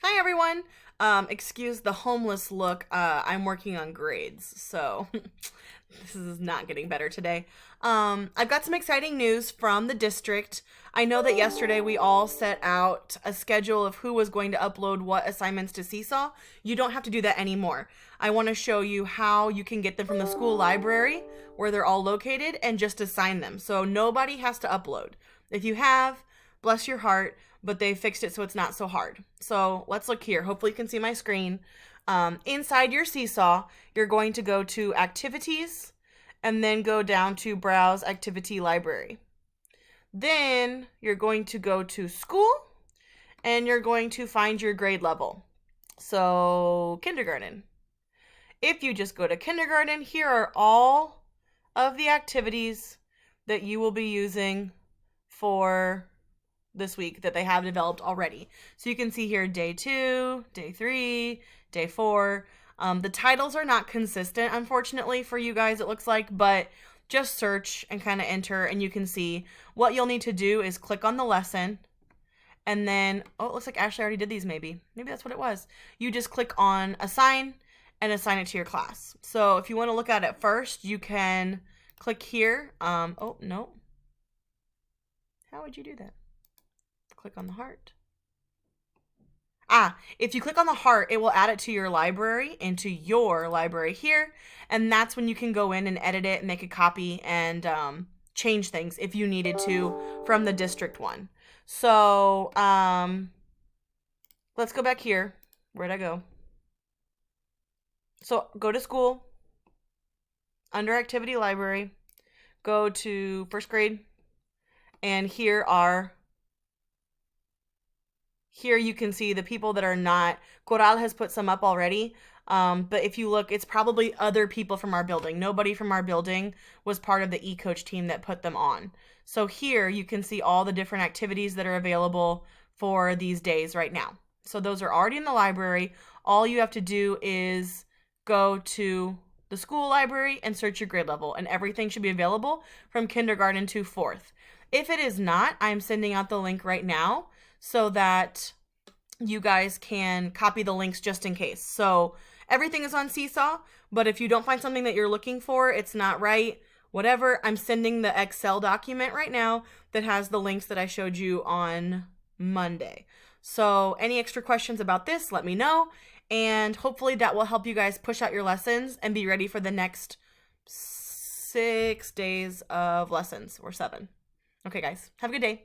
Hi everyone. Excuse the homeless look. I'm working on grades, so this is not getting better today. I've got some exciting news from the district. I know that yesterday we all set out a schedule of who was going to upload what assignments to Seesaw. You don't have to do that anymore. I want to show you how you can get them from the school library where they're all located and just assign them. So nobody has to upload. If you have, bless your heart, but they fixed it so it's not so hard. So let's look here. Hopefully you can see my screen. Inside your Seesaw, you're going to go to Activities and then go down to Browse Activity Library. Then you're going to go to School and you're going to find your grade level. So kindergarten. If you just go to kindergarten, here are all of the activities that you will be using for this week that they have developed already. So you can see here day 2, day 3, day 4. The titles are not consistent, unfortunately, for you guys, it looks like, but just search and kind of enter and you can see what you'll need to do is click on the lesson and then, oh, it looks like Ashley already did these maybe. Maybe that's what it was. You just click on assign and assign it to your class. So if you want to look at it first, you can click here. Oh, no. How would you do that? Click on the heart. If you click on the heart, it will add it to your library, into your library here, and that's when you can go in and edit it, make a copy, and change things if you needed to from the district one. So let's go back here. Where'd I go? So go to school, under activity library, go to first grade, and here you can see the people that are not. Coral has put some up already. But if you look, it's probably other people from our building. Nobody from our building was part of the e-coach team that put them on. So here you can see all the different activities that are available for these days right now. So those are already in the library. All you have to do is go to the school library and search your grade level, and everything should be available from kindergarten to 4th. If it is not, I'm sending out the link right now so that you guys can copy the links just in case. So everything is on Seesaw, but if you don't find something that you're looking for, it's not right, whatever, I'm sending the Excel document right now that has the links that I showed you on Monday. So any extra questions about this, let me know, and hopefully that will help you guys push out your lessons and be ready for the next 6 days of lessons, or 7. Okay, guys, have a good day.